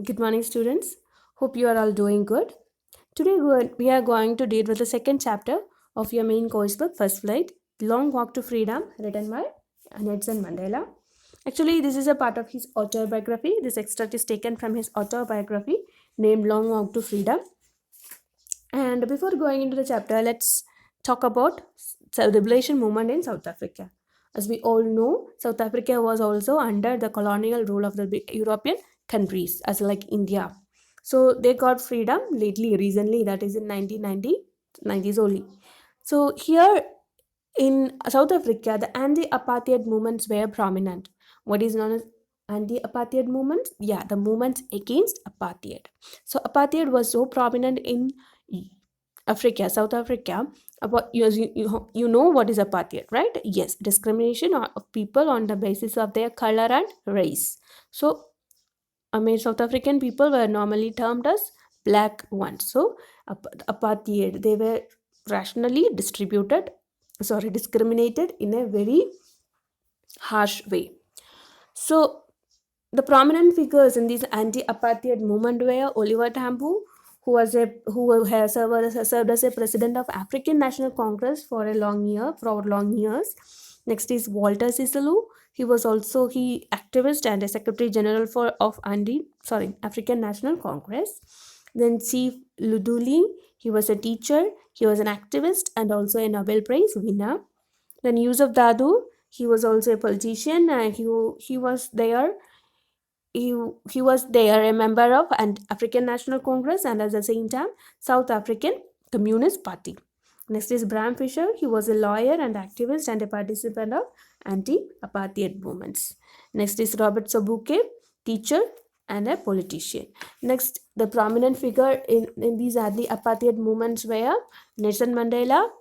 Good morning, students. Hope you are all doing good. Today, we are going to deal with the second chapter of your main course book, First Flight Long Walk to Freedom, written by Nelson Mandela. Actually, this is a part of his autobiography. This extract is taken from his autobiography named Long Walk to Freedom. And before going into the chapter, let's talk about the liberation movement in South Africa. As we all know, South Africa was also under the colonial rule of the European countries, as like India. So they got freedom recently, that is in 1990, 90s only. So here in South Africa, the anti-apartheid movements were prominent. What is known as anti-apartheid movements? Yeah, the movements against apartheid. So apartheid was so prominent in Africa, South Africa. About you know what is apartheid, right? Yes, discrimination of people on the basis of their color and race. So I mean, South African people were normally termed as black ones. So apartheid, they were rationally discriminated in a very harsh way. So the prominent figures in this anti-apartheid movement were Oliver Tambo, who has served as a president of African National Congress for long years. Next is Walter Sisulu. He activist and a secretary general for of African National Congress. Then Chief Luduli, he was a teacher, he was an activist and also a Nobel Prize winner. Then Yusuf Dadu, he was also a politician and he was there he, he was there a member of an African National Congress and at the same time South African Communist Party. Next is Bram Fisher. He was a lawyer and activist and a participant of anti-apartheid movements. Next is Robert Sobukwe, teacher and a politician. Next, the prominent figure in these anti-apartheid movements were Nelson Mandela,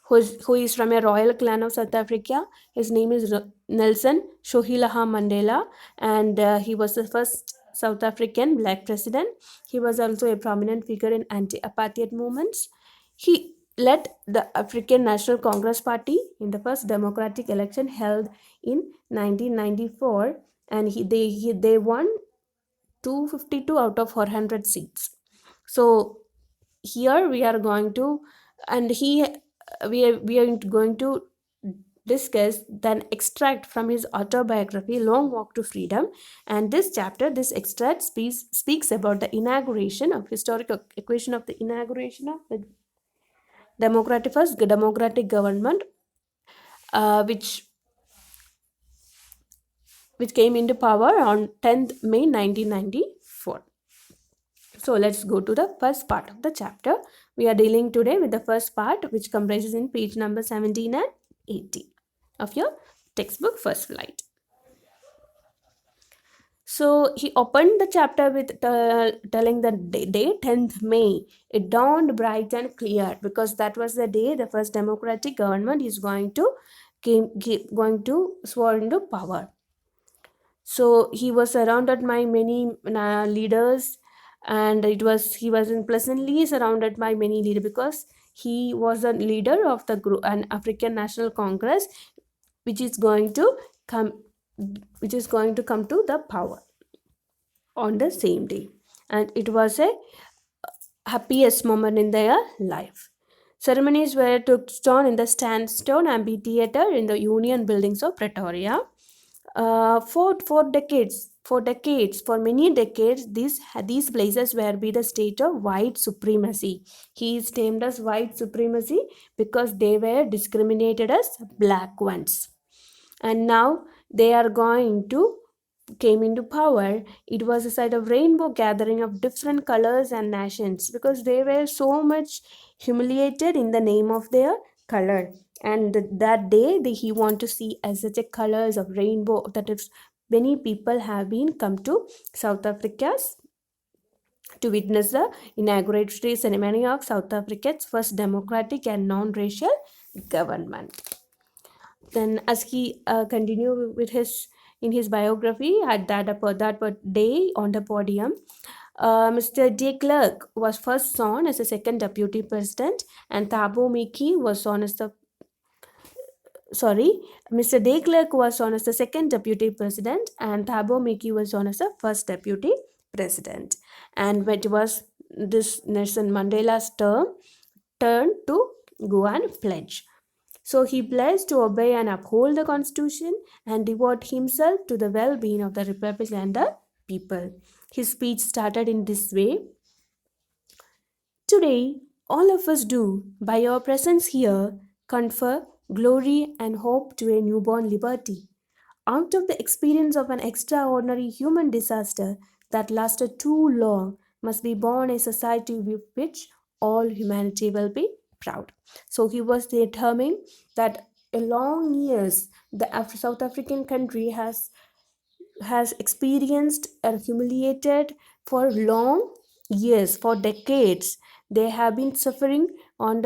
who is from a royal clan of South Africa. His name is Nelson Shohilaha Mandela, and he was the first South African black president. He was also a prominent figure in anti-apartheid movements. He led the African National Congress Party in the first democratic election held in 1994, and they won 252 out of 400 seats. So here we are going to and he we are going to discuss then extract from his autobiography Long Walk to Freedom. And this extract speaks about the inauguration of historical equation of the inauguration of the democratic government, which came into power on 10th May 1994. So let's go to the first part of the chapter. We are dealing today with the first part, which comprises in page number 17 and 18 of your textbook First Flight. So he opened the chapter with telling the day 10th May. It dawned bright and clear because that was the day the first democratic government is going to swear into power. So he was surrounded by many leaders, and he was pleasantly surrounded by many leaders because he was a leader of the group an African National Congress, which is going to come to the power on the same day, and it was a happiest moment in their life. Ceremonies were took on in the Sandstone Amphitheatre in the Union Buildings of Pretoria. For many decades, these places were be the state of white supremacy. He is termed as white supremacy because they were discriminated as black ones, and now they are going to came into power. It was a site of rainbow gathering of different colors and nations because they were so much humiliated in the name of their color. And that day he want to see as such a colors of rainbow, that is many people have been come to South Africa to witness the inauguratory ceremony of South Africa's first democratic and non-racial government. Then as he continued with his in his biography at that day on the podium, Mr. De Klerk was first sworn as the second deputy president, and Thabo Mbeki was sworn as the sorry, Mr. De Klerk was known as the second deputy president, and Thabo Mbeki was known as the first deputy president. And when it was this Nelson Mandela's turn to go and pledge. So he pledged to obey and uphold the constitution and devote himself to the well-being of the republic and the people. His speech started in this way: Today, all of us do, by your presence here, confer glory and hope to a newborn liberty. Out of the experience of an extraordinary human disaster that lasted too long, must be born a society with which all humanity will be proud. So he was determining that a long years the South African country has experienced and humiliated for long years, for decades. They have been suffering on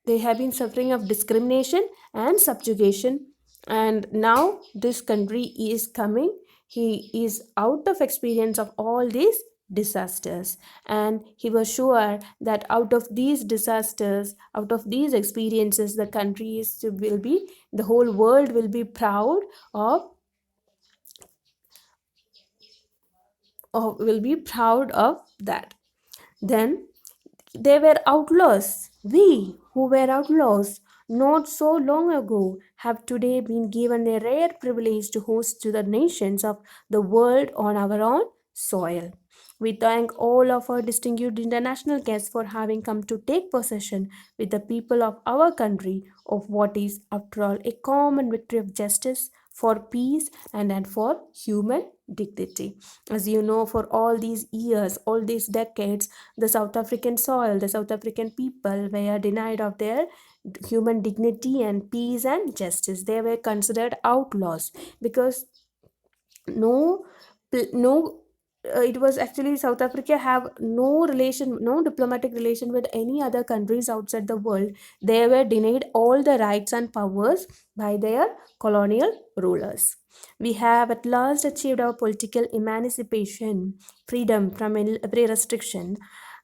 they have been suffering of discrimination and subjugation, and now this country is coming. He is out of experience of all these disasters, and he was sure that out of these disasters, out of these experiences, the country will be, the whole world will be proud of, will be proud of that. Then they were outlaws. We, who were outlaws not so long ago, have today been given a rare privilege to host to the nations of the world on our own soil. We thank all of our distinguished international guests for having come to take possession with the people of our country of what is, after all, a common victory of justice, for peace, and for human dignity. As you know, for all these years, all these decades, the South African soil, the South African people were denied of their human dignity and peace and justice. They were considered outlaws because no no it was actually, South Africa have no relation, no diplomatic relation with any other countries outside the world. They were denied all the rights and powers by their colonial rulers. We have at last achieved our political emancipation, freedom from every restriction.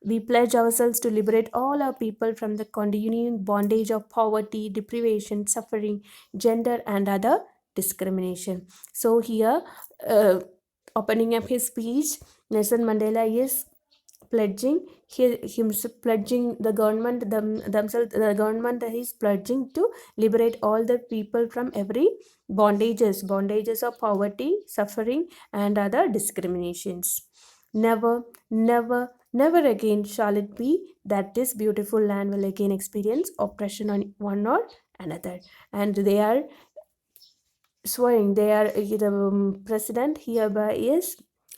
We pledge ourselves to liberate all our people from the continuing bondage of poverty, deprivation, suffering, gender, and other discrimination. So here, uh, opening up his speech, Nelson Mandela is pledging pledging the government themselves, the government is pledging to liberate all the people from every bondages of poverty, suffering, and other discriminations. Never, never, never again shall it be that this beautiful land will again experience oppression on one or another. And they are swearing, the president hereby is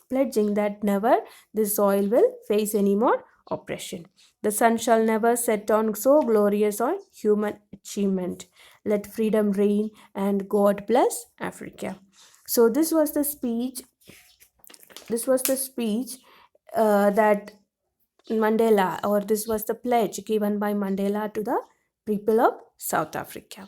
pledging that never this soil will face any more oppression. The sun shall never set on so glorious on human achievement. Let freedom reign, and God bless Africa. So this was the speech that Mandela, or this was the pledge given by Mandela to the people of South Africa.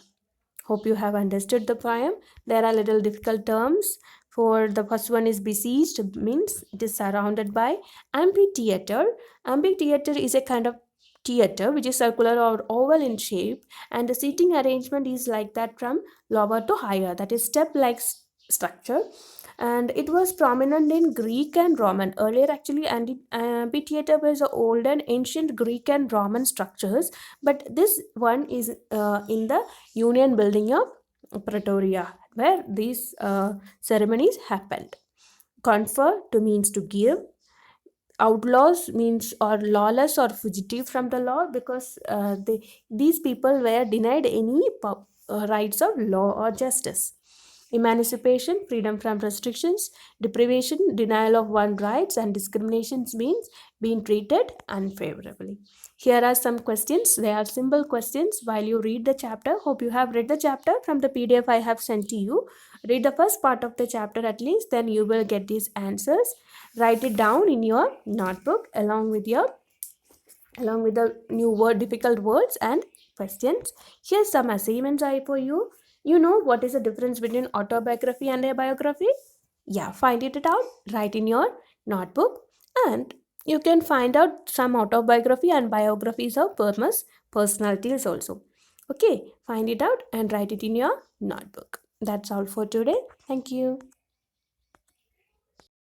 Hope you have understood the poem. There are little difficult terms. For the first one is besieged, means it is surrounded by. Amphitheater. Amphitheater is a kind of theater which is circular or oval in shape, and the seating arrangement is like that from lower to higher, that is step like structure. And it was prominent in Greek and Roman earlier, actually. And amphitheater was old and ancient Greek and Roman structures, but this one is in the Union Building of Pretoria, where these ceremonies happened. Confer to means to give. Outlaws means or lawless or fugitive from the law, because these people were denied any rights of law or justice. Emancipation, freedom from restrictions. Deprivation, denial of one's rights, and discriminations means being treated unfavorably. Here are some questions. They are simple questions while you read the chapter. Hope you have read the chapter from the PDF I have sent to you. Read the first part of the chapter at least, then you will get these answers. Write it down in your notebook along with the new difficult words and questions. Here's some assignments I for you. You know what is the difference between autobiography and a biography? Yeah, find it out, write in your notebook, and you can find out some autobiography and biographies of famous personalities also. Okay, find it out and write it in your notebook. That's all for today. Thank you.